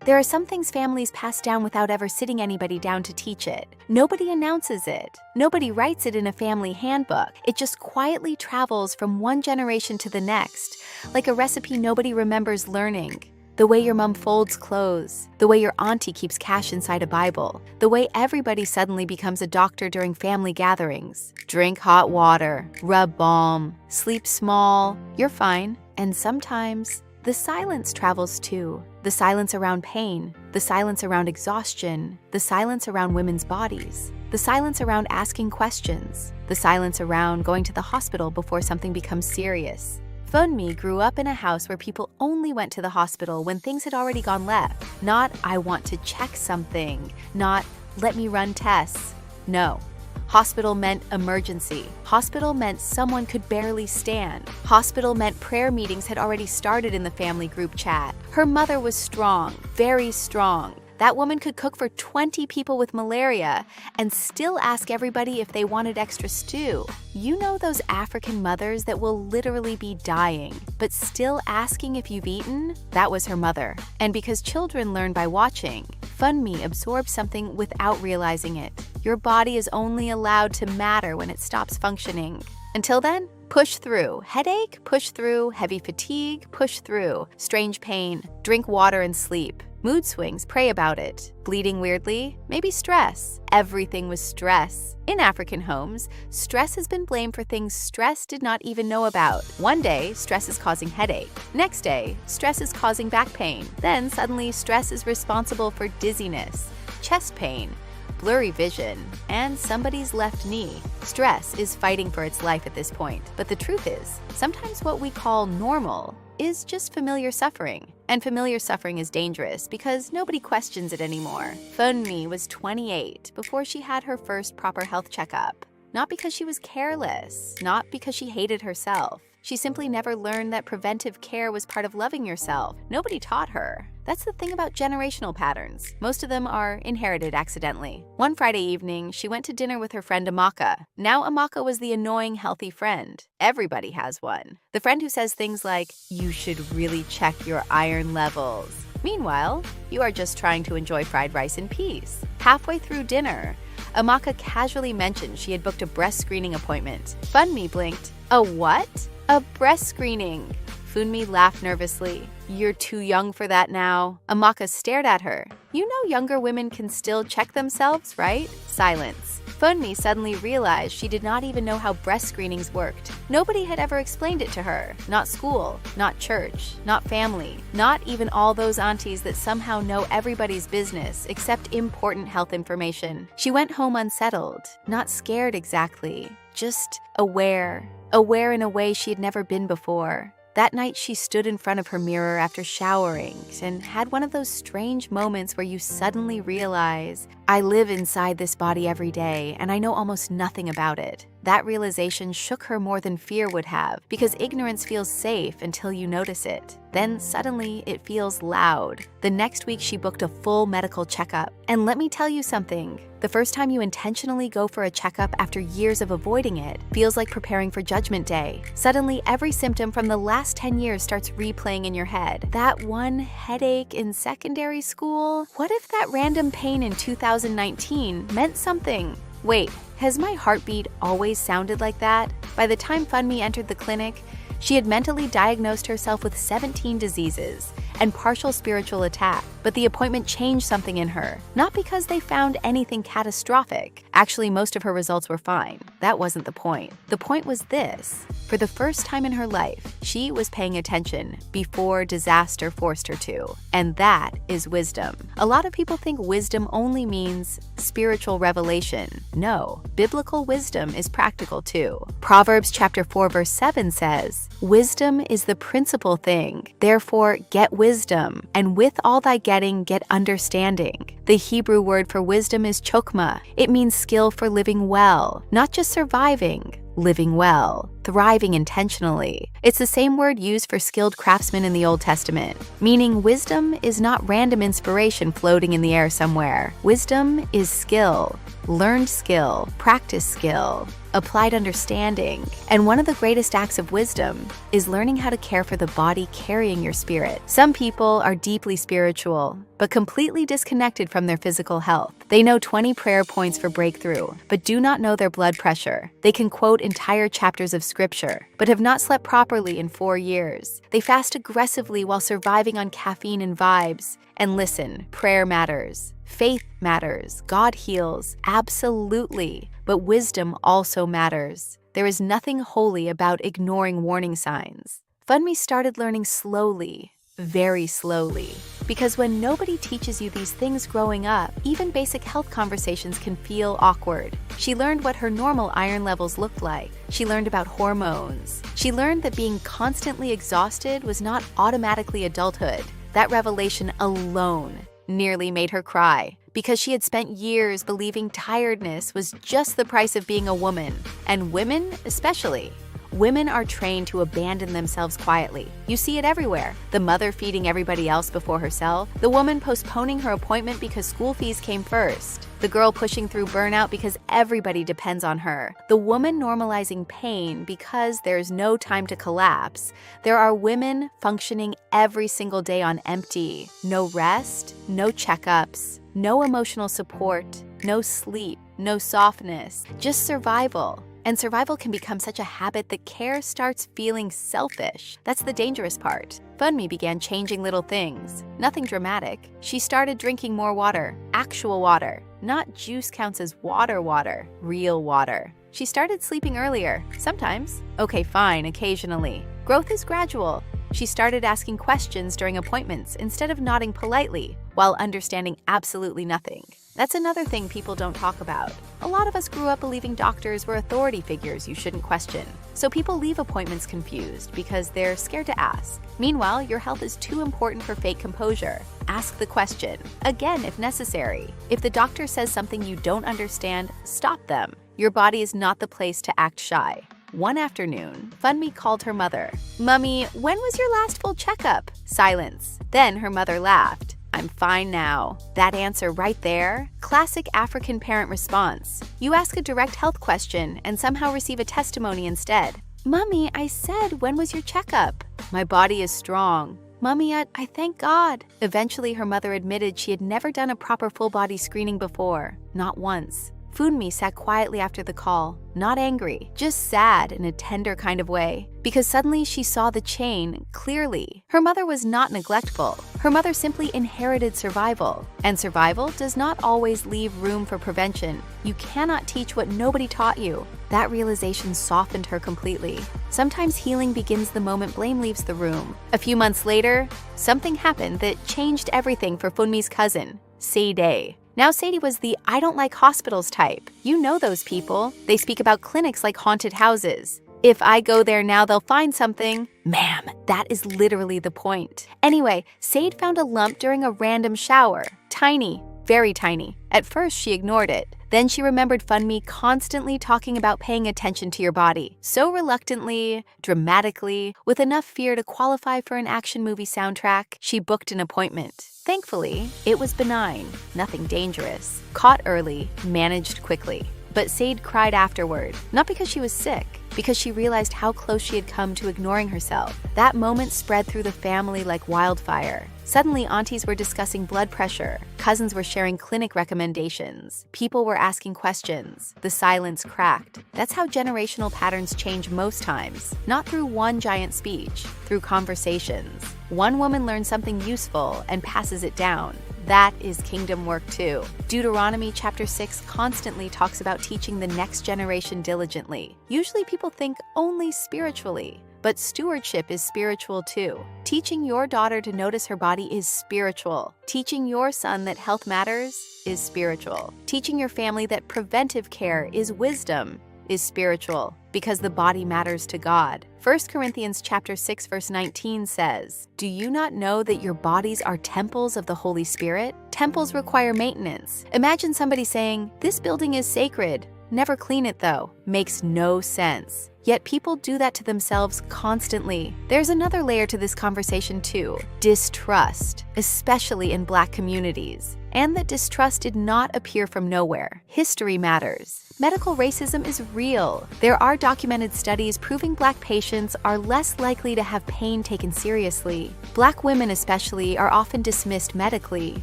There are some things families pass down without ever sitting anybody down to teach it. Nobody announces it. Nobody writes it in a family handbook. It just quietly travels from one generation to the next, like a recipe nobody remembers learning. The way your mom folds clothes, the way your auntie keeps cash inside a Bible, the way everybody suddenly becomes a doctor during family gatherings. Drink hot water, rub balm, sleep small, you're fine. And sometimes the silence travels too. The silence around pain, the silence around exhaustion, the silence around women's bodies, the silence around asking questions, the silence around going to the hospital before something becomes serious. Funmi grew up in a house where people only went to the hospital when things had already gone left. Not, I want to check something. Not, let me run tests. No. Hospital meant emergency. Hospital meant someone could barely stand. Hospital meant prayer meetings had already started in the family group chat. Her mother was strong, very strong. That woman could cook for 20 people with malaria and still ask everybody if they wanted extra stew. You know those African mothers that will literally be dying, but still asking if you've eaten? That was her mother. And because children learn by watching, Funmi absorbs something without realizing it. Your body is only allowed to matter when it stops functioning. Until then, push through. Headache? Push through. Heavy fatigue? Push through. Strange pain? Drink water and sleep. Mood swings, pray about it. Bleeding weirdly? Maybe stress. Everything was stress. In African homes, stress has been blamed for things stress did not even know about. One day, stress is causing headache. Next day, stress is causing back pain. Then suddenly, stress is responsible for dizziness, chest pain, blurry vision, and somebody's left knee. Stress is fighting for its life at this point. But the truth is, sometimes what we call normal is just familiar suffering. And familiar suffering is dangerous because nobody questions it anymore. Funmi was 28 before she had her first proper health checkup. Not because she was careless, not because she hated herself. She simply never learned that preventive care was part of loving yourself. Nobody taught her. That's the thing about generational patterns. Most of them are inherited accidentally. One Friday evening, she went to dinner with her friend Amaka. Now Amaka was the annoying, healthy friend. Everybody has one. The friend who says things like, "You should really check your iron levels." Meanwhile, you are just trying to enjoy fried rice in peace. Halfway through dinner, Amaka casually mentioned she had booked a breast screening appointment. Funmi blinked. A what? A breast screening. Funmi laughed nervously. You're too young for that now. Amaka stared at her. You know younger women can still check themselves, right? Silence. Funmi suddenly realized she did not even know how breast screenings worked. Nobody had ever explained it to her. Not school, not church, not family, not even all those aunties that somehow know everybody's business except important health information. She went home unsettled, not scared exactly, just aware. Aware in a way she had never been before. That night, she stood in front of her mirror after showering and had one of those strange moments where you suddenly realize, I live inside this body every day and I know almost nothing about it. That realization shook her more than fear would have, because ignorance feels safe until you notice it. Then suddenly, it feels loud. The next week, she booked a full medical checkup. And let me tell you something. The first time you intentionally go for a checkup after years of avoiding it feels like preparing for Judgment Day. Suddenly, every symptom from the last 10 years starts replaying in your head. That one headache in secondary school? What if that random pain in 2019 meant something? Wait, has my heartbeat always sounded like that? By the time Funmi entered the clinic, she had mentally diagnosed herself with 17 diseases and partial spiritual attack. But the appointment changed something in her, not because they found anything catastrophic. Actually, most of her results were fine. That wasn't the point. The point was this. For the first time in her life, she was paying attention before disaster forced her to. And that is wisdom. A lot of people think wisdom only means spiritual revelation. No, biblical wisdom is practical too. Proverbs chapter 4 verse 7 says, "Wisdom is the principal thing. Therefore, get wisdom, and with all thy getting, get understanding." The Hebrew word for wisdom is Chokmah. It means skill for living well, not just surviving, living well. thriving intentionally. It's the same word used for skilled craftsmen in the Old Testament, meaning wisdom is not random inspiration floating in the air somewhere. Wisdom is skill, learned skill, practice skill, applied understanding. And one of the greatest acts of wisdom is learning how to care for the body carrying your spirit. Some people are deeply spiritual, but completely disconnected from their physical health. They know 20 prayer points for breakthrough, but do not know their blood pressure. They can quote entire chapters of scripture, but have not slept properly in 4 years. They fast aggressively while surviving on caffeine and vibes. And listen, prayer matters. Faith matters. God heals. Absolutely. But wisdom also matters. There is nothing holy about ignoring warning signs. Funmi started learning slowly, very slowly. Because when nobody teaches you these things growing up, even basic health conversations can feel awkward. She learned what her normal iron levels looked like. She learned about hormones. She learned that being constantly exhausted was not automatically adulthood. That revelation alone nearly made her cry, because she had spent years believing tiredness was just the price of being a woman. And women, especially. Women are trained to abandon themselves quietly. You see it everywhere. The mother feeding everybody else before herself. The woman postponing her appointment because school fees came first. The girl pushing through burnout because everybody depends on her. The woman normalizing pain because there's no time to collapse. There are women functioning every single day on empty. No rest, no checkups, no emotional support, no sleep, no softness, just survival. And survival can become such a habit that care starts feeling selfish. That's the dangerous part. Funmi began changing little things. Nothing dramatic. She started drinking more water. Actual water. Not juice counts as water. Real water. She started sleeping earlier. Sometimes. Okay, fine, occasionally. Growth is gradual. She started asking questions during appointments instead of nodding politely while understanding absolutely nothing. That's another thing people don't talk about. A lot of us grew up believing doctors were authority figures you shouldn't question. So people leave appointments confused because they're scared to ask. Meanwhile, your health is too important for fake composure. Ask the question, again if necessary. If the doctor says something you don't understand, stop them. Your body is not the place to act shy. One afternoon, Funmi called her mother. "Mummy, when was your last full checkup?" Silence. Then her mother laughed. "I'm fine now." That answer right there, classic African parent response. You ask a direct health question and somehow receive a testimony instead. "Mummy, I said, when was your checkup?" "My body is strong." "Mummy, I thank God." Eventually, her mother admitted she had never done a proper full-body screening before. Not once. Funmi sat quietly after the call, not angry, just sad in a tender kind of way, because suddenly she saw the chain clearly. Her mother was not neglectful. Her mother simply inherited survival. And survival does not always leave room for prevention. You cannot teach what nobody taught you. That realization softened her completely. Sometimes healing begins the moment blame leaves the room. A few months later, something happened that changed everything for Funmi's cousin, Sade. Now Sade was the "I don't like hospitals" type. You know those people. They speak about clinics like haunted houses. "If I go there now, they'll find something." Ma'am, that is literally the point. Anyway, Sade found a lump during a random shower. Tiny, very tiny. At first, she ignored it. Then she remembered Funmi constantly talking about paying attention to your body. So reluctantly, dramatically, with enough fear to qualify for an action movie soundtrack, she booked an appointment. Thankfully, it was benign, nothing dangerous. Caught early, managed quickly. But Sade cried afterward, not because she was sick, because she realized how close she had come to ignoring herself. That moment spread through the family like wildfire. Suddenly, aunties were discussing blood pressure. Cousins were sharing clinic recommendations. People were asking questions. The silence cracked. That's how generational patterns change most times. Not through one giant speech, through conversations. One woman learns something useful and passes it down. That is kingdom work too. Deuteronomy chapter 6 constantly talks about teaching the next generation diligently. Usually people think only spiritually, but stewardship is spiritual too. Teaching your daughter to notice her body is spiritual. Teaching your son that health matters is spiritual. Teaching your family that preventive care is wisdom is spiritual, because the body matters to God. 1 Corinthians chapter 6 verse 19 says, "Do you not know that your bodies are temples of the Holy Spirit?" Temples require maintenance. Imagine somebody saying, "This building is sacred. Never clean it though." Makes no sense. Yet people do that to themselves constantly. There's another layer to this conversation too: distrust, especially in Black communities. And that distrust did not appear from nowhere. History matters. Medical racism is real. There are documented studies proving Black patients are less likely to have pain taken seriously. Black women especially are often dismissed medically.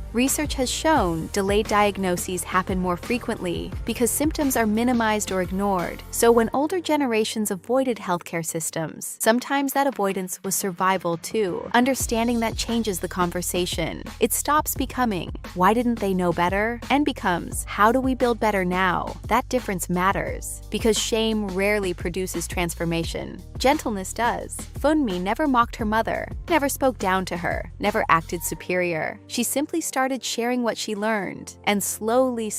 Research has shown delayed diagnoses happen more frequently because symptoms are minimized or ignored. So when older generations avoided healthcare systems, sometimes that avoidance was survival too. Understanding that changes the conversation. It stops becoming, why didn't they know better? And becomes, how do we build better now? That difference matters, because shame rarely produces transformation. Gentleness does. Funmi never mocked her mother, never spoke down to her, never acted superior. She simply started sharing what she learned. And slowly,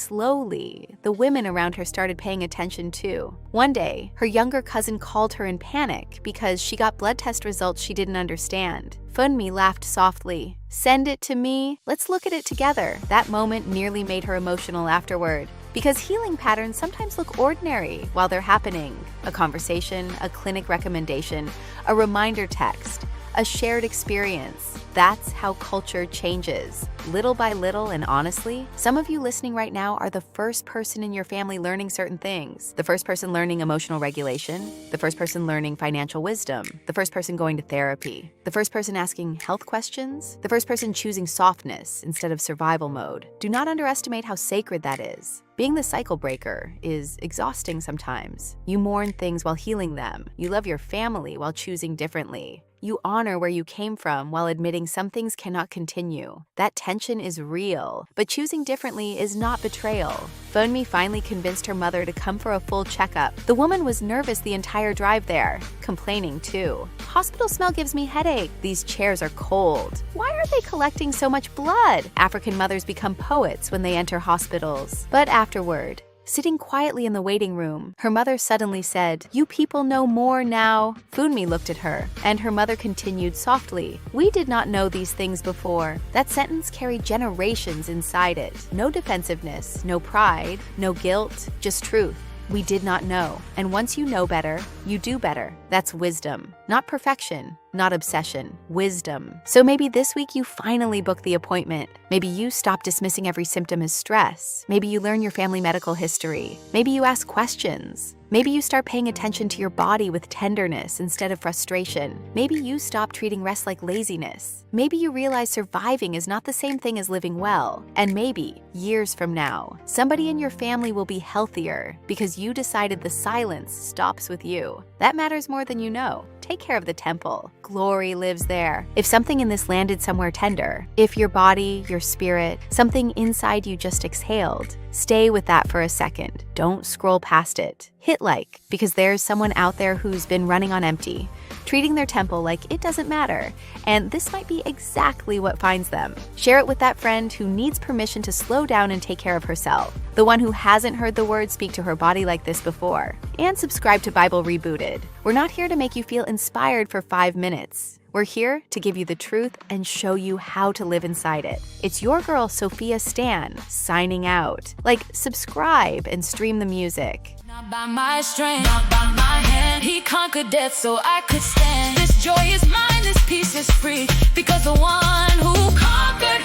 the women around her started paying attention too. One day, her younger cousin called her in panic because she got blood test results she didn't understand. Funmi laughed softly. "Send it to me. Let's look at it together." That moment nearly made her emotional afterward. Because healing patterns sometimes look ordinary while they're happening. A conversation, a clinic recommendation, a reminder text, a shared experience. That's how culture changes, little by little, and honestly, some of you listening right now are the first person in your family learning certain things. The first person learning emotional regulation, the first person learning financial wisdom, the first person going to therapy, the first person asking health questions, the first person choosing softness instead of survival mode. Do not underestimate how sacred that is. Being the cycle breaker is exhausting sometimes. You mourn things while healing them. You love your family while choosing differently. You honor where you came from while admitting some things cannot continue. That tension is real, but choosing differently is not betrayal. Funmi finally convinced her mother to come for a full checkup. The woman was nervous the entire drive there, complaining too. "Hospital smell gives me headache. These chairs are cold. Why are they collecting so much blood?" African mothers become poets when they enter hospitals. But afterward, sitting quietly in the waiting room, her mother suddenly said, "You people know more now." Funmi looked at her, and her mother continued softly, "We did not know these things before." That sentence carried generations inside it. No defensiveness, no pride, no guilt, just truth. We did not know. And once you know better, you do better. That's wisdom. Not perfection, not obsession. Wisdom. So maybe this week you finally book the appointment. Maybe you stop dismissing every symptom as stress. Maybe you learn your family medical history. Maybe you ask questions. Maybe you start paying attention to your body with tenderness instead of frustration. Maybe you stop treating rest like laziness. Maybe you realize surviving is not the same thing as living well. And maybe, years from now, somebody in your family will be healthier because you decided the silence stops with you. That matters more than you know. Take care of the temple. Glory lives there. If something in this landed somewhere tender, if your body, your spirit, something inside you just exhaled, stay with that for a second. Don't scroll past it. Hit like, because there's someone out there who's been running on empty, treating their temple like it doesn't matter, and this might be exactly what finds them. Share it with that friend who needs permission to slow down and take care of herself, the one who hasn't heard the word speak to her body like this before. And subscribe to Bible Rebooted. We're not here to make you feel inspired for 5 minutes. We're here to give you the truth and show you how to live inside it. It's your girl, Sophia Stan, signing out. Subscribe and stream the music. Not by my strength, not by my hand. He conquered death so I could stand. This joy is mine, this peace is free. Because the one who conquered